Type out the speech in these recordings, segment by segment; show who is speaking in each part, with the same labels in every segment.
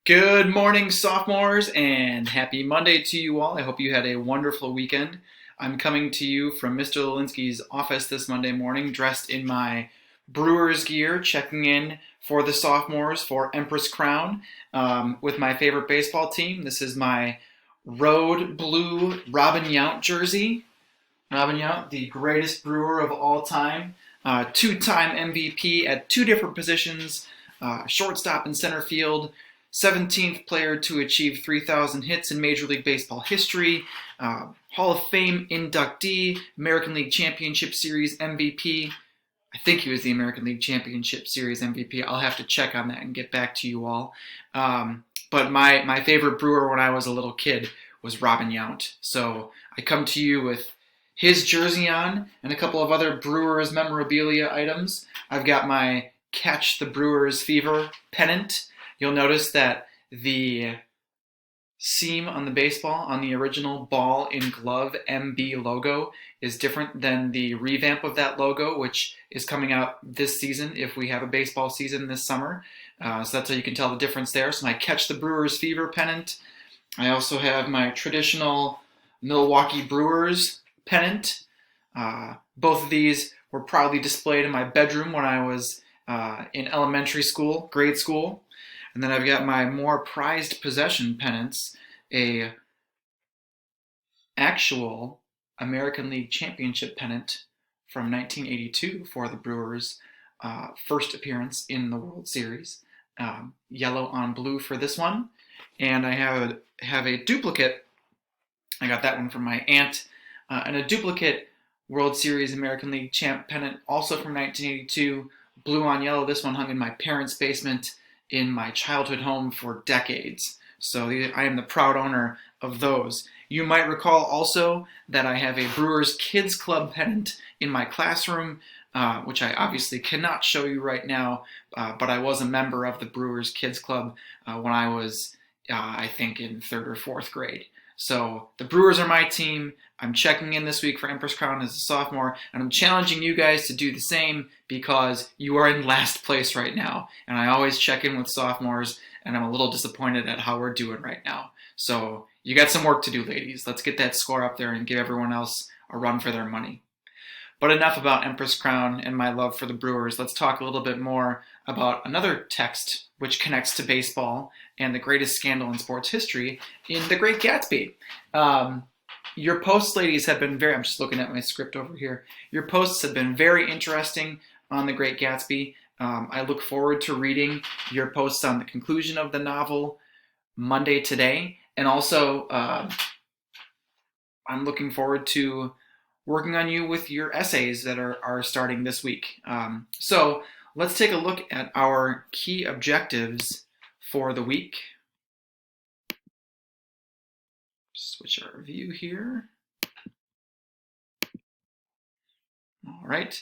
Speaker 1: Good morning, sophomores, and happy Monday to you all. I hope you had a wonderful weekend. I'm coming to you from Mr. Lelinski's office this Monday morning, dressed in my Brewers gear, checking in for the sophomores for Empress Crown with my favorite baseball team. This is my road blue Robin Yount jersey. Robin Yount, the greatest brewer of all time, two-time MVP at two different positions, shortstop and center field, 17th player to achieve 3,000 hits in Major League Baseball history, Hall of Fame inductee, American League Championship Series MVP. I think he was the American League Championship Series MVP. I'll have to check on that and get back to you all. But my favorite brewer when I was a little kid was Robin Yount. So I come to you with his jersey on and a couple of other Brewers memorabilia items. I've got my Catch the Brewers Fever pennant. You'll notice that the seam on the baseball on the original ball in glove MB logo is different than the revamp of that logo, which is coming out this season if we have a baseball season this summer. So that's how you can tell the difference there. So my Catch the Brewers Fever pennant. I also have my traditional Milwaukee Brewers pennant. Both of these were proudly displayed in my bedroom when I was in elementary school, grade school. And then I've got my more prized possession pennants, a actual American League Championship pennant from 1982 for the Brewers' first appearance in the World Series. Yellow on blue for this one. And I have a duplicate. I got that one from my aunt. And a duplicate World Series American League champ pennant, also from 1982, blue on yellow. This one hung in my parents' basement in my childhood home for decades. So I am the proud owner of those. You might recall also that I have a Brewers Kids Club pennant in my classroom, which I obviously cannot show you right now, but I was a member of the Brewers Kids Club when I was, I think, in third or fourth grade. So the Brewers are my team. I'm checking in this week for Empress Crown as a sophomore, and I'm challenging you guys to do the same because you are in last place right now. And I always check in with sophomores, and I'm a little disappointed at how we're doing right now. So you got some work to do, ladies. Let's get that score up there and give everyone else a run for their money. But enough about Empress Crown and my love for the Brewers. Let's talk a little bit more about another text which connects to baseball and the greatest scandal in sports history in The Great Gatsby. Your posts, ladies, have been I'm just looking at my script over here. Your posts have been very interesting on The Great Gatsby. I look forward to reading your posts on the conclusion of the novel Monday today. And also, I'm looking forward to working on you with your essays that are starting this week. So let's take a look at our key objectives for the week. Switch our view here. All right.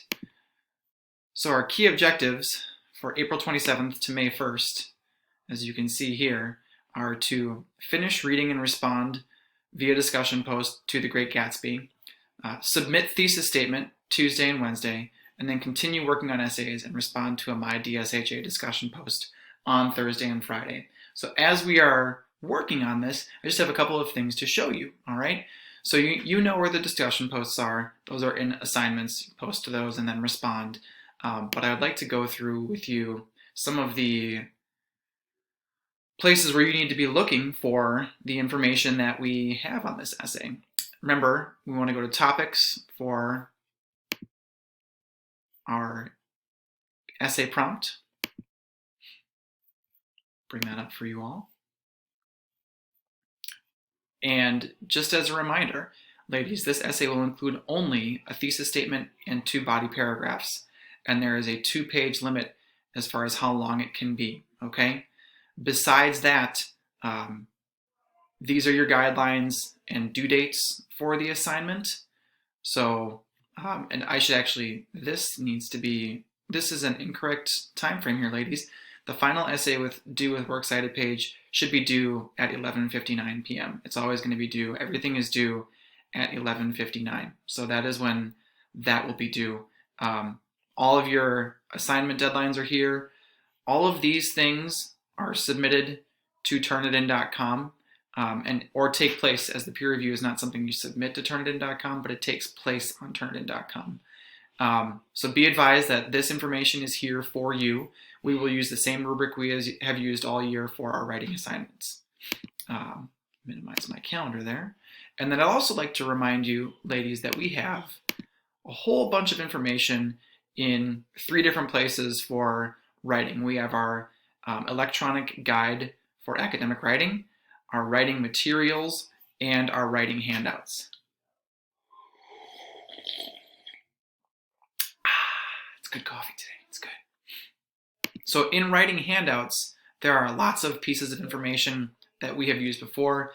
Speaker 1: So our key objectives for April 27th to May 1st, as you can see here, are to finish reading and respond via discussion post to The Great Gatsby, submit thesis statement Tuesday and Wednesday, and then continue working on essays and respond to a My DSHA discussion post on Thursday and Friday. So as we are working on this, I just have a couple of things to show you, all right? So you know where the discussion posts are. Those are in assignments. Post to those and then respond. But I would like to go through with you some of the places where you need to be looking for the information that we have on this essay. Remember, we want to go to topics for our essay prompt. Bring that up for you all. And just as a reminder, ladies, this essay will include only a thesis statement and 2 body paragraphs. And there is a 2-page limit as far as how long it can be, okay? Besides that, these are your guidelines and due dates for the assignment. So, and I should actually, this is an incorrect time frame here, ladies. The final essay due with works cited page should be due at 11:59 p.m. It's always going to be due. Everything is due at 11:59. So that is when that will be due. All of your assignment deadlines are here. All of these things are submitted to turnitin.com, or take place, as the peer review is not something you submit to turnitin.com, but it takes place on turnitin.com. So be advised that this information is here for you. We will use the same rubric we have used all year for our writing assignments. Minimize my calendar there. And then I'd also like to remind you, ladies, that we have a whole bunch of information in 3 different places for writing. We have our electronic guide for academic writing, our writing materials, and our writing handouts. It's good coffee today. It's good. So in writing handouts, there are lots of pieces of information that we have used before.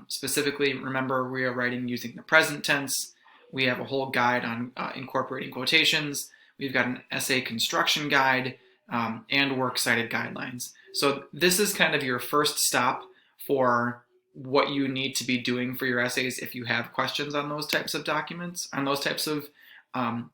Speaker 1: Specifically, remember, we are writing using the present tense. We have a whole guide on incorporating quotations. We've got an essay construction guide and works cited guidelines. So this is kind of your first stop for what you need to be doing for your essays if you have questions on those types of documents, on those types of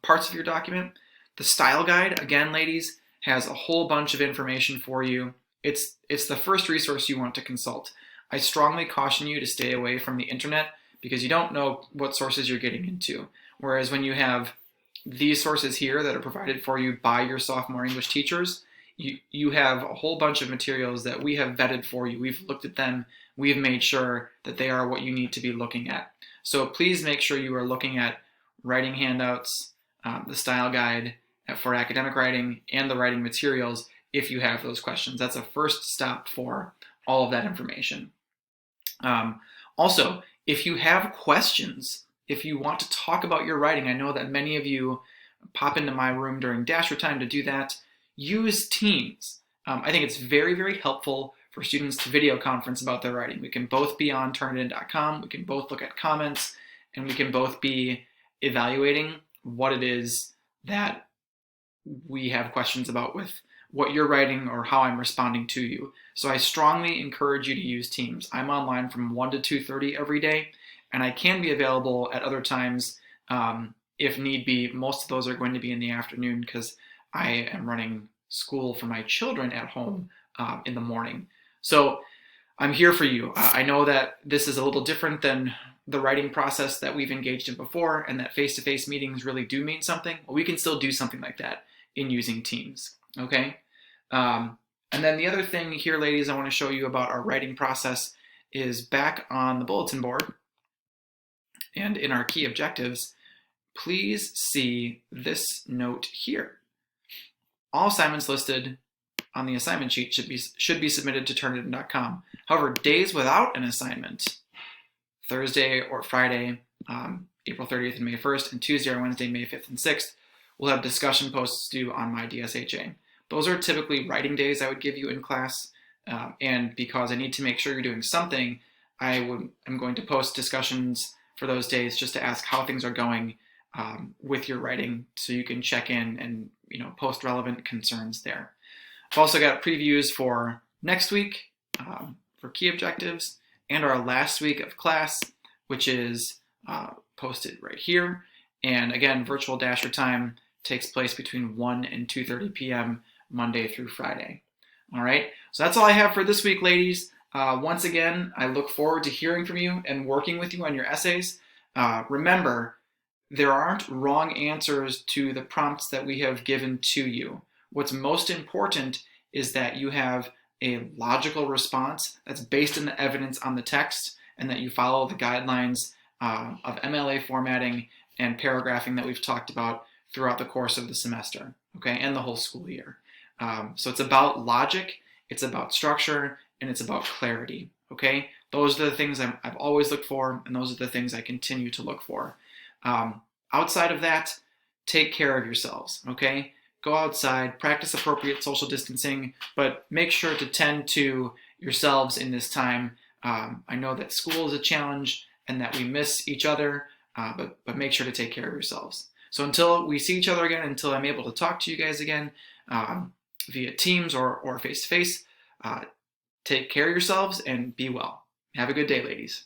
Speaker 1: parts of your document. The style guide, again, ladies, has a whole bunch of information for you. It's the first resource you want to consult. I strongly caution you to stay away from the internet because you don't know what sources you're getting into. Whereas when you have these sources here that are provided for you by your sophomore English teachers, you have a whole bunch of materials that we have vetted for you. We've looked at them. We've made sure that they are what you need to be looking at. So please make sure you are looking at writing handouts, the style guide for academic writing, and the writing materials if you have those questions. That's a first stop for all of that information. Also, if you have questions, if you want to talk about your writing, I know that many of you pop into my room during dasher time to do that. Use Teams. I think it's very, very helpful for students to video conference about their writing. We can both be on turnitin.com, we can both look at comments, and we can both be evaluating what it is that we have questions about with what you're writing or how I'm responding to you. So I strongly encourage you to use Teams. I'm online from 1 to 2:30 every day, and I can be available at other times if need be. Most of those are going to be in the afternoon because I am running school for my children at home in the morning. So I'm here for you. I know that this is a little different than the writing process that we've engaged in before, and that face-to-face meetings really do mean something. Well, we can still do something like that in using Teams, okay? And then the other thing here, ladies, I want to show you about our writing process is back on the bulletin board and in our key objectives, please see this note here. All assignments listed on the assignment sheet should be submitted to turnitin.com. However, days without an assignment, Thursday or Friday, April 30th and May 1st, and Tuesday or Wednesday, May 5th and 6th, will have discussion posts due on my DSHA. Those are typically writing days I would give you in class, and because I need to make sure you're doing something, I'm going to post discussions for those days just to ask how things are going with your writing, so you can check in and post relevant concerns there. I've also got previews for next week for key objectives and our last week of class, which is posted right here. And again, virtual dasher time takes place between 1 and 2:30 p.m. Monday through Friday. All right, so that's all I have for this week, ladies. Once again, I look forward to hearing from you and working with you on your essays. Remember, there aren't wrong answers to the prompts that we have given to you. What's most important is that you have a logical response that's based on the evidence on the text, and that you follow the guidelines of MLA formatting and paragraphing that we've talked about throughout the course of the semester, okay, and the whole school year. So it's about logic, it's about structure, and it's about clarity, okay? Those are the things I've always looked for, and those are the things I continue to look for. Outside of that, take care of yourselves, okay? Go outside, practice appropriate social distancing, but make sure to tend to yourselves in this time. I know that school is a challenge and that we miss each other, but make sure to take care of yourselves. So until we see each other again, until I'm able to talk to you guys again via Teams or face-to-face, take care of yourselves and be well. Have a good day, ladies.